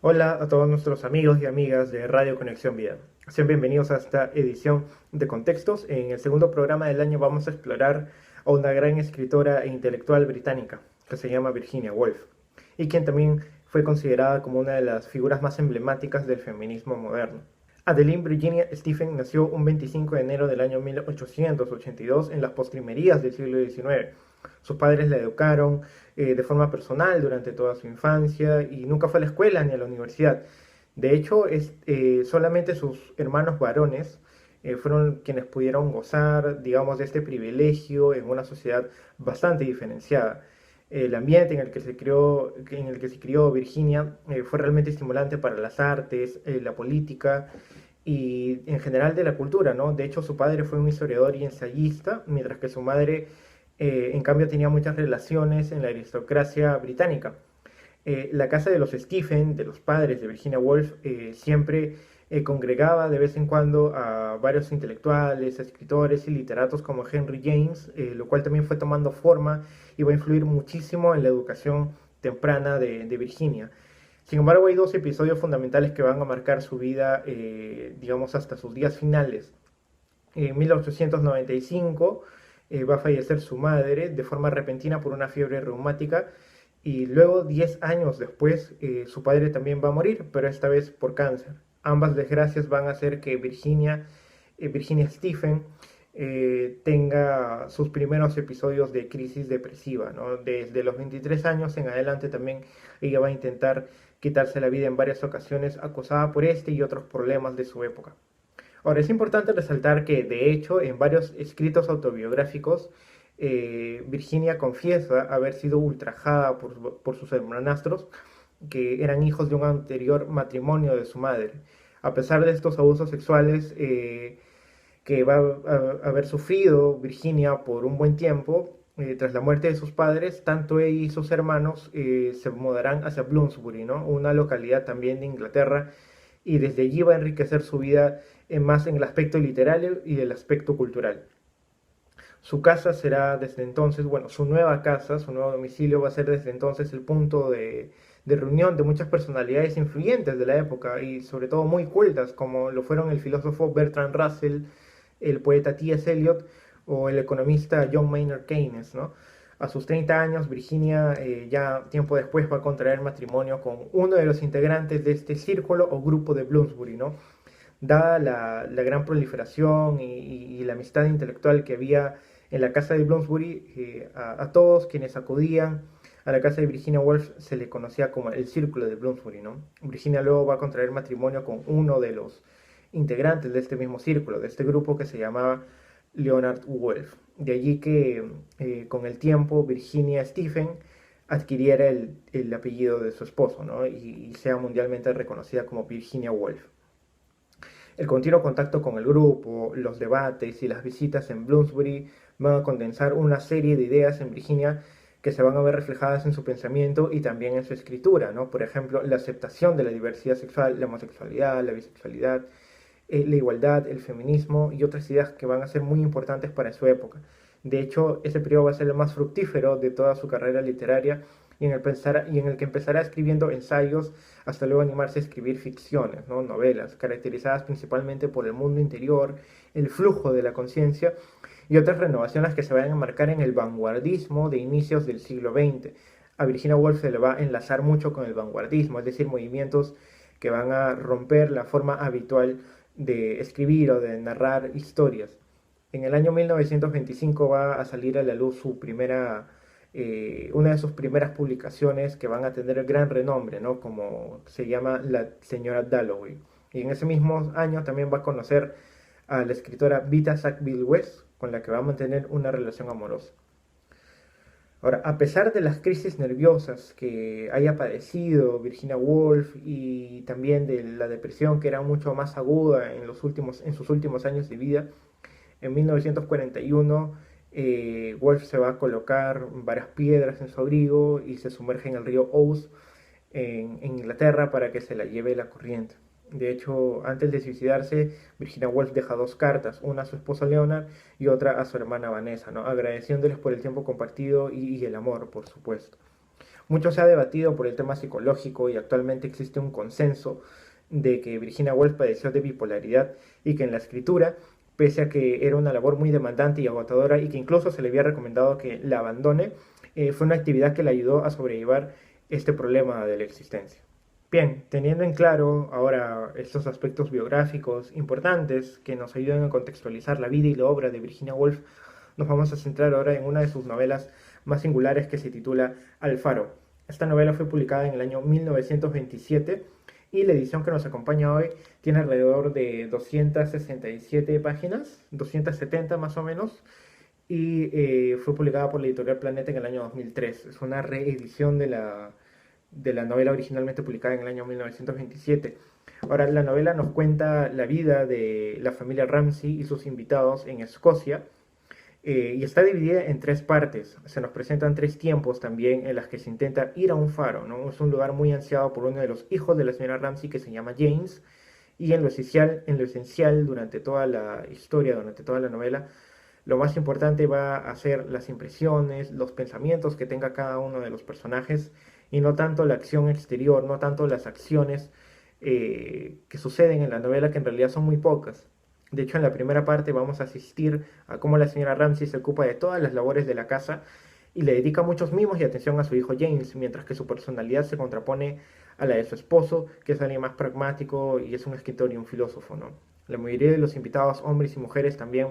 Hola a todos nuestros amigos y amigas de Radio Conexión Vida. Sean bienvenidos a esta edición de Contextos. En el segundo programa del año vamos a explorar a una gran escritora e intelectual británica que se llama Virginia Woolf y quien también fue considerada como una de las figuras más emblemáticas del feminismo moderno. Adeline Virginia Stephen nació un 25 de enero del año 1882 en las postrimerías del siglo XIX. Sus padres la educaron de forma personal durante toda su infancia y nunca fue a la escuela ni a la universidad. De hecho, solamente sus hermanos varones fueron quienes pudieron gozar, digamos, de este privilegio en una sociedad bastante diferenciada. El ambiente en el que se crió Virginia fue realmente estimulante para las artes, la política y en general de la cultura, ¿no? De hecho, su padre fue un historiador y ensayista, mientras que su madre, en cambio, tenía muchas relaciones en la aristocracia británica. La casa de los Stephen, de los padres de Virginia Woolf, siempre congregaba de vez en cuando a varios intelectuales, escritores y literatos como Henry James, lo cual también fue tomando forma y va a influir muchísimo en la educación temprana de Virginia. Sin embargo, hay dos episodios fundamentales que van a marcar su vida, digamos, hasta sus días finales. En 1895 va a fallecer su madre de forma repentina por una fiebre reumática y luego 10 años después su padre también va a morir, pero esta vez por cáncer. Ambas desgracias van a hacer que Virginia Stephen tenga sus primeros episodios de crisis depresiva, ¿no? Desde los 23 años en adelante también ella va a intentar quitarse la vida en varias ocasiones, acosada por este y otros problemas de su época. Ahora, es importante resaltar que, de hecho, en varios escritos autobiográficos, Virginia confiesa haber sido ultrajada por sus hermanastros, que eran hijos de un anterior matrimonio de su madre. A pesar de estos abusos sexuales que va a haber sufrido Virginia por un buen tiempo, tras la muerte de sus padres, tanto ella y sus hermanos se mudarán hacia Bloomsbury, ¿no? Una localidad también de Inglaterra, y desde allí va a enriquecer su vida más en el aspecto literario y el aspecto cultural. Su casa será desde entonces, bueno, su nueva casa, su nuevo domicilio va a ser desde entonces el punto de reunión de muchas personalidades influyentes de la época y sobre todo muy cultas, como lo fueron el filósofo Bertrand Russell, el poeta T.S. Eliot o el economista John Maynard Keynes, ¿no? A sus 30 años, Virginia ya tiempo después va a contraer matrimonio con uno de los integrantes de este círculo o grupo de Bloomsbury, ¿no? Dada la gran proliferación y la amistad intelectual que había en la casa de Bloomsbury, a todos quienes acudían a la casa de Virginia Woolf se le conocía como el círculo de Bloomsbury, ¿no? Virginia luego va a contraer matrimonio con uno de los integrantes de este mismo círculo, de este grupo que se llamaba Leonard Woolf. De allí que con el tiempo Virginia Stephen adquiriera el apellido de su esposo, ¿no? Y sea mundialmente reconocida como Virginia Woolf. El continuo contacto con el grupo, los debates y las visitas en Bloomsbury van a condensar una serie de ideas en Virginia que se van a ver reflejadas en su pensamiento y también en su escritura, ¿no? Por ejemplo, la aceptación de la diversidad sexual, la homosexualidad, la bisexualidad, la igualdad, el feminismo y otras ideas que van a ser muy importantes para su época. De hecho, ese periodo va a ser el más fructífero de toda su carrera literaria y en el que empezará escribiendo ensayos hasta luego animarse a escribir ficciones, ¿no? Novelas, caracterizadas principalmente por el mundo interior, el flujo de la conciencia y otras renovaciones que se van a marcar en el vanguardismo de inicios del siglo XX. A Virginia Woolf se le va a enlazar mucho con el vanguardismo, es decir, movimientos que van a romper la forma habitual de escribir o de narrar historias. En el año 1925 va a salir a la luz una de sus primeras publicaciones que van a tener gran renombre, ¿no? Como se llama La señora Dalloway. Y en ese mismo año también va a conocer a la escritora Vita Sackville West, con la que va a mantener una relación amorosa. Ahora, a pesar de las crisis nerviosas que haya padecido Virginia Woolf y también de la depresión que era mucho más aguda en sus últimos años de vida, en 1941 Woolf se va a colocar varias piedras en su abrigo y se sumerge en el río Ouse en Inglaterra para que se la lleve la corriente. De hecho, antes de suicidarse, Virginia Woolf deja dos cartas, una a su esposo Leonard y otra a su hermana Vanessa, ¿no? Agradeciéndoles por el tiempo compartido y el amor, por supuesto. Mucho se ha debatido por el tema psicológico y actualmente existe un consenso de que Virginia Woolf padeció de bipolaridad y que en la escritura, pese a que era una labor muy demandante y agotadora y que incluso se le había recomendado que la abandone, fue una actividad que le ayudó a sobrellevar este problema de la existencia. Bien, teniendo en claro ahora estos aspectos biográficos importantes que nos ayudan a contextualizar la vida y la obra de Virginia Woolf, nos vamos a centrar ahora en una de sus novelas más singulares que se titula Alfaro. Esta novela fue publicada en el año 1927 y la edición que nos acompaña hoy tiene alrededor de 267 páginas, 270 más o menos, y fue publicada por la editorial Planeta en el año 2003. Es una reedición de la novela originalmente publicada en el año 1927. Ahora, la novela nos cuenta la vida de la familia Ramsay y sus invitados en Escocia, y está dividida en tres partes. Se nos presentan tres tiempos también en las que se intenta ir a un faro, ¿no? Es un lugar muy ansiado por uno de los hijos de la señora Ramsay que se llama James, y en lo esencial durante toda la historia, durante toda la novela, lo más importante va a ser las impresiones, los pensamientos que tenga cada uno de los personajes y no tanto la acción exterior, no tanto las acciones que suceden en la novela, que en realidad son muy pocas. De hecho, en la primera parte vamos a asistir a cómo la señora Ramsay se ocupa de todas las labores de la casa y le dedica muchos mimos y atención a su hijo James, mientras que su personalidad se contrapone a la de su esposo, que es alguien más pragmático y es un escritor y un filósofo, ¿no? La mayoría de los invitados, hombres y mujeres, también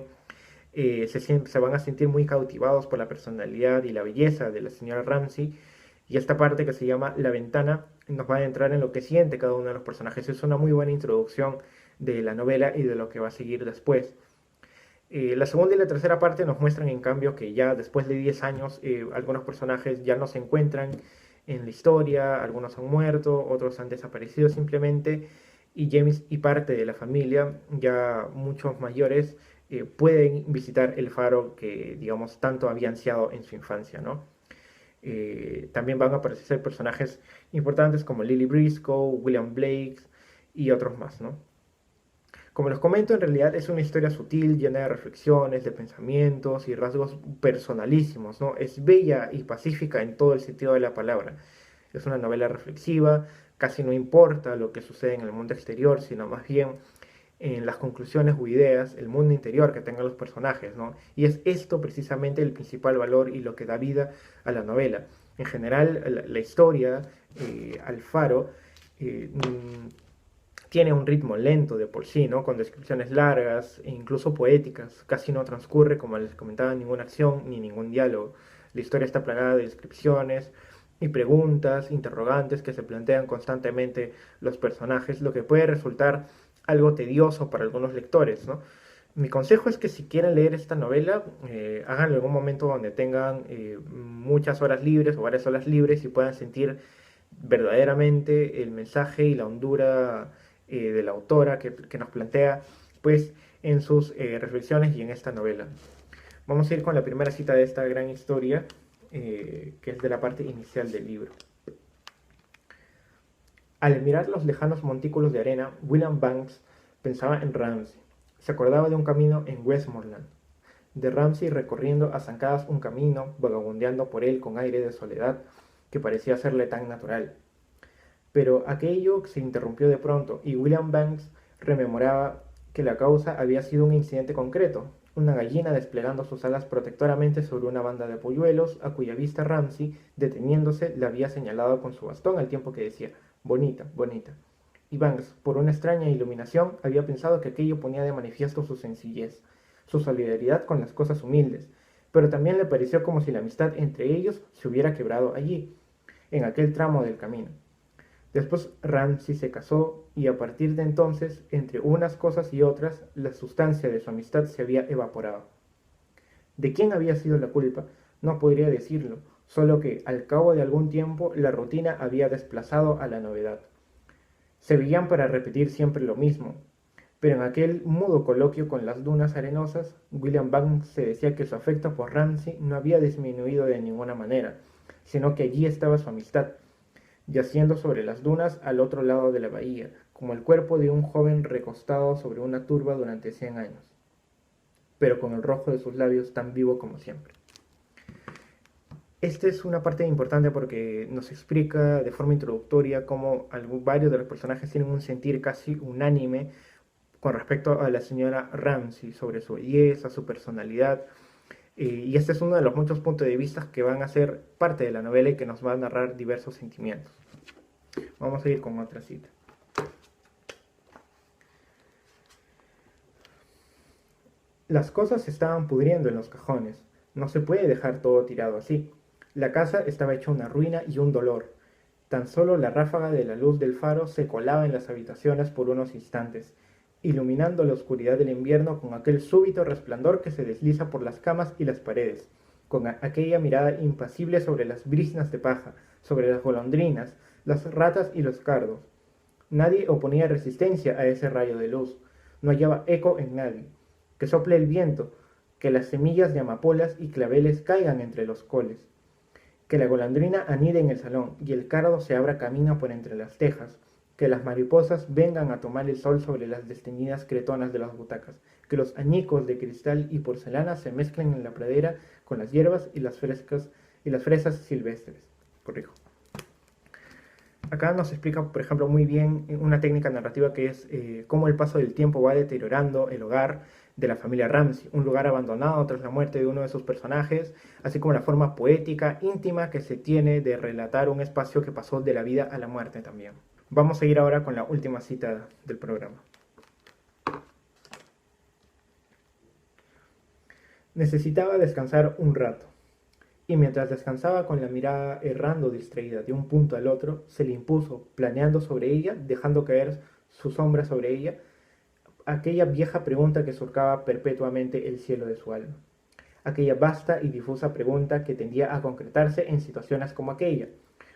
se van a sentir muy cautivados por la personalidad y la belleza de la señora Ramsay. Y esta parte que se llama La Ventana nos va a entrar en lo que siente cada uno de los personajes. Es una muy buena introducción de la novela y de lo que va a seguir después. La segunda y la tercera parte nos muestran en cambio que ya después de 10 años algunos personajes ya no se encuentran en la historia, algunos han muerto, otros han desaparecido simplemente y James y parte de la familia, ya muchos mayores, pueden visitar el faro que digamos tanto había ansiado en su infancia, ¿no? También van a aparecer personajes importantes como Lily Briscoe, William Blake y otros más, ¿no? Como les comento, en realidad es una historia sutil, llena de reflexiones, de pensamientos y rasgos personalísimos, ¿no? Es bella y pacífica en todo el sentido de la palabra. Es una novela reflexiva, casi no importa lo que sucede en el mundo exterior, sino más bien en las conclusiones o ideas, el mundo interior que tengan los personajes, ¿no? Y es esto precisamente el principal valor y lo que da vida a la novela. En general, la historia, Alfaro, tiene un ritmo lento de por sí, ¿no? Con descripciones largas e incluso poéticas. Casi no transcurre, como les comentaba, ninguna acción ni ningún diálogo. La historia está plagada de descripciones y preguntas, interrogantes que se plantean constantemente los personajes, lo que puede resultar algo tedioso para algunos lectores, ¿no? Mi consejo es que si quieren leer esta novela, háganlo en un momento donde tengan muchas horas libres o varias horas libres y puedan sentir verdaderamente el mensaje y la hondura de la autora que nos plantea pues en sus reflexiones y en esta novela. Vamos a ir con la primera cita de esta gran historia, que es de la parte inicial del libro. Al mirar los lejanos montículos de arena, William Banks pensaba en Ramsay. Se acordaba de un camino en Westmoreland, de Ramsay recorriendo a zancadas un camino, vagabundeando por él con aire de soledad que parecía serle tan natural. Pero aquello se interrumpió de pronto y William Banks rememoraba que la causa había sido un incidente concreto, una gallina desplegando sus alas protectoramente sobre una banda de polluelos a cuya vista Ramsay, deteniéndose, le había señalado con su bastón al tiempo que decía «bonita, bonita». Y Banks, por una extraña iluminación, había pensado que aquello ponía de manifiesto su sencillez, su solidaridad con las cosas humildes, pero también le pareció como si la amistad entre ellos se hubiera quebrado allí, en aquel tramo del camino. Después Ramsay se casó y a partir de entonces, entre unas cosas y otras, la sustancia de su amistad se había evaporado. ¿De quién había sido la culpa? No podría decirlo, solo que al cabo de algún tiempo la rutina había desplazado a la novedad. Se veían para repetir siempre lo mismo, pero en aquel mudo coloquio con las dunas arenosas, William Banks se decía que su afecto por Ramsay no había disminuido de ninguna manera, sino que allí estaba su amistad, yaciendo sobre las dunas al otro lado de la bahía, como el cuerpo de un joven recostado sobre una turba durante 100 años, pero con el rojo de sus labios tan vivo como siempre. Esta es una parte importante porque nos explica de forma introductoria cómo varios de los personajes tienen un sentir casi unánime con respecto a la señora Ramsey, sobre su belleza, su personalidad. Y este es uno de los muchos puntos de vista que van a ser parte de la novela y que nos va a narrar diversos sentimientos. Vamos a ir con otra cita. Las cosas se estaban pudriendo en los cajones. No se puede dejar todo tirado así. La casa estaba hecha una ruina y un dolor. Tan solo la ráfaga de la luz del faro se colaba en las habitaciones por unos instantes, iluminando la oscuridad del invierno con aquel súbito resplandor que se desliza por las camas y las paredes, con aquella mirada impasible sobre las briznas de paja, sobre las golondrinas, las ratas y los cardos. Nadie oponía resistencia a ese rayo de luz. No hallaba eco en nadie. Que sople el viento, que las semillas de amapolas y claveles caigan entre los coles, que la golondrina anide en el salón y el cardo se abra camino por entre las tejas, que las mariposas vengan a tomar el sol sobre las desteñidas cretonas de las butacas, que los añicos de cristal y porcelana se mezclen en la pradera con las hierbas y las fresas silvestres. Corrijo. Acá nos explica, por ejemplo, muy bien una técnica narrativa que es cómo el paso del tiempo va deteriorando el hogar de la familia Ramsey, un lugar abandonado tras la muerte de uno de sus personajes, así como la forma poética, íntima que se tiene de relatar un espacio que pasó de la vida a la muerte también. Vamos a ir ahora con la última cita del programa. Necesitaba descansar un rato, y mientras descansaba con la mirada errando distraída de un punto al otro, se le impuso, planeando sobre ella, dejando caer su sombra sobre ella, aquella vieja pregunta que surcaba perpetuamente el cielo de su alma. Aquella vasta y difusa pregunta que tendía a concretarse en situaciones como aquella,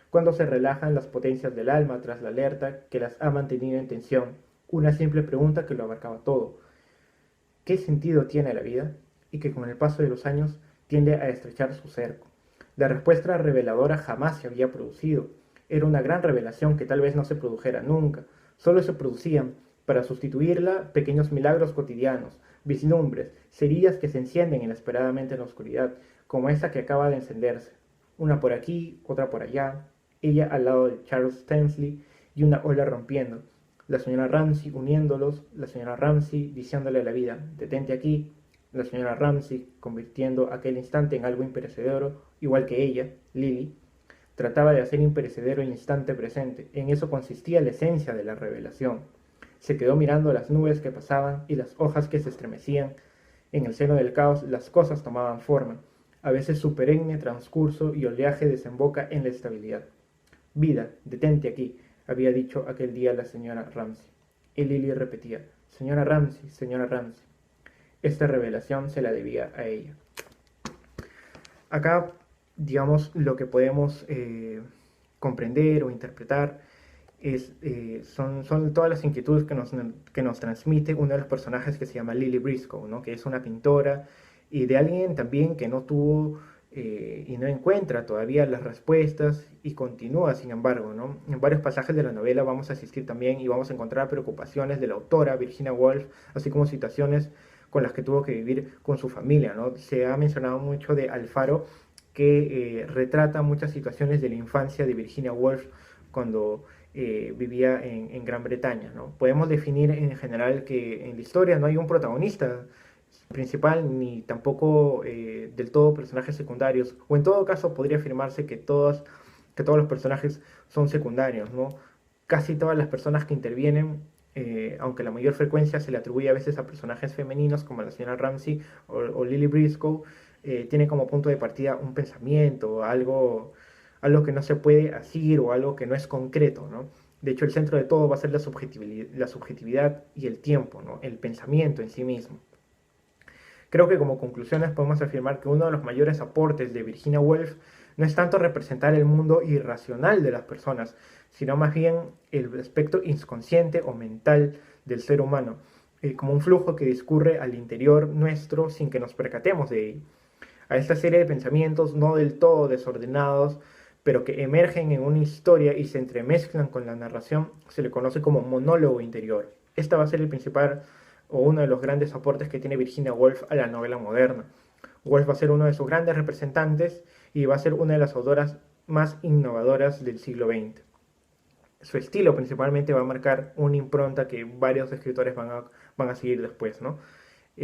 cuando se relajan las potencias del alma tras la alerta que las ha mantenido en tensión, una simple pregunta que lo abarcaba todo. ¿Qué sentido tiene la vida? Y que con el paso de los años tiende a estrechar su cerco. La respuesta reveladora jamás se había producido. Era una gran revelación que tal vez no se produjera nunca. Solo se producían, para sustituirla, pequeños milagros cotidianos, vislumbres, cerillas que se encienden inesperadamente en la oscuridad, como esa que acaba de encenderse. Una por aquí, otra por allá, ella al lado de Charles Stanley y una ola rompiendo. La señora Ramsey uniéndolos, la señora Ramsey diciéndole a la vida, detente aquí, la señora Ramsey convirtiendo aquel instante en algo imperecedero, igual que ella, Lily, trataba de hacer imperecedero el instante presente. En eso consistía la esencia de la revelación. Se quedó mirando las nubes que pasaban y las hojas que se estremecían. En el seno del caos las cosas tomaban forma. A veces su perenne transcurso y oleaje desemboca en la estabilidad. Vida, detente aquí, había dicho aquel día la señora Ramsey. Y Lily repetía, señora Ramsey, señora Ramsey. Esta revelación se la debía a ella. Acá, digamos, lo que podemos comprender o interpretar son todas las inquietudes que nos transmite uno de los personajes que se llama Lily Briscoe, ¿no? Que es una pintora y de alguien también que no tuvo y no encuentra todavía las respuestas y continúa, sin embargo, ¿no? En varios pasajes de la novela vamos a asistir también y vamos a encontrar preocupaciones de la autora Virginia Woolf, así como situaciones con las que tuvo que vivir con su familia, ¿no? Se ha mencionado mucho de Alfaro, que retrata muchas situaciones de la infancia de Virginia Woolf cuando vivía en Gran Bretaña, ¿no? Podemos definir en general que en la historia no hay un protagonista principal ni tampoco del todo personajes secundarios, o en todo caso podría afirmarse que todos los personajes son secundarios, ¿no? Casi todas las personas que intervienen, aunque la mayor frecuencia se le atribuye a veces a personajes femeninos como la señora Ramsey o Lily Briscoe, tiene como punto de partida un pensamiento, algo que no se puede asir o algo que no es concreto, ¿no? De hecho, el centro de todo va a ser la subjetividad y el tiempo, ¿no? El pensamiento en sí mismo. Creo que como conclusiones podemos afirmar que uno de los mayores aportes de Virginia Woolf no es tanto representar el mundo irracional de las personas, sino más bien el aspecto inconsciente o mental del ser humano, como un flujo que discurre al interior nuestro sin que nos percatemos de él. A esta serie de pensamientos no del todo desordenados, pero que emergen en una historia y se entremezclan con la narración, se le conoce como monólogo interior. Esta va a ser el principal o uno de los grandes aportes que tiene Virginia Woolf a la novela moderna. Woolf va a ser uno de sus grandes representantes y va a ser una de las autoras más innovadoras del siglo XX. Su estilo principalmente va a marcar una impronta que varios escritores van a seguir después, ¿no?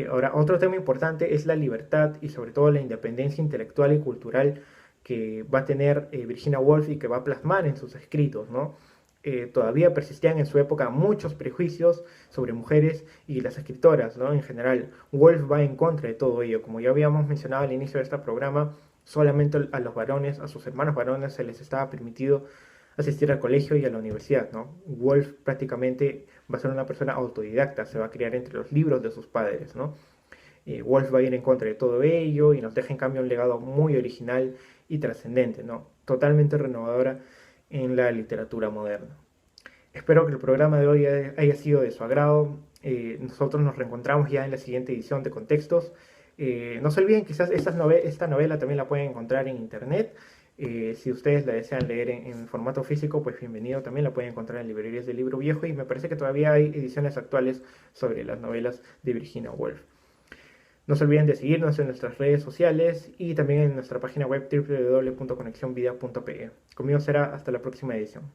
Ahora, otro tema importante es la libertad y sobre todo la independencia intelectual y cultural que va a tener Virginia Woolf y que va a plasmar en sus escritos, ¿no? Todavía persistían en su época muchos prejuicios sobre mujeres y las escritoras, ¿no? En general, Woolf va en contra de todo ello. Como ya habíamos mencionado al inicio de este programa, solamente a los varones, a sus hermanos varones, se les estaba permitido asistir al colegio y a la universidad, ¿no? Woolf prácticamente va a ser una persona autodidacta, se va a criar entre los libros de sus padres, ¿no? Woolf va a ir en contra de todo ello y nos deja en cambio un legado muy original y trascendente, ¿no? Totalmente renovadora en la literatura moderna. Espero que el programa de hoy haya sido de su agrado. Nosotros nos reencontramos ya en la siguiente edición de Contextos. No se olviden, quizás esta novela también la pueden encontrar en internet. Si ustedes la desean leer en formato físico, pues bienvenido, también la pueden encontrar en librerías de libro viejo y me parece que todavía hay ediciones actuales sobre las novelas de Virginia Woolf. No se olviden de seguirnos en nuestras redes sociales y también en nuestra página web www.conexionvida.pe. Conmigo será hasta la próxima edición.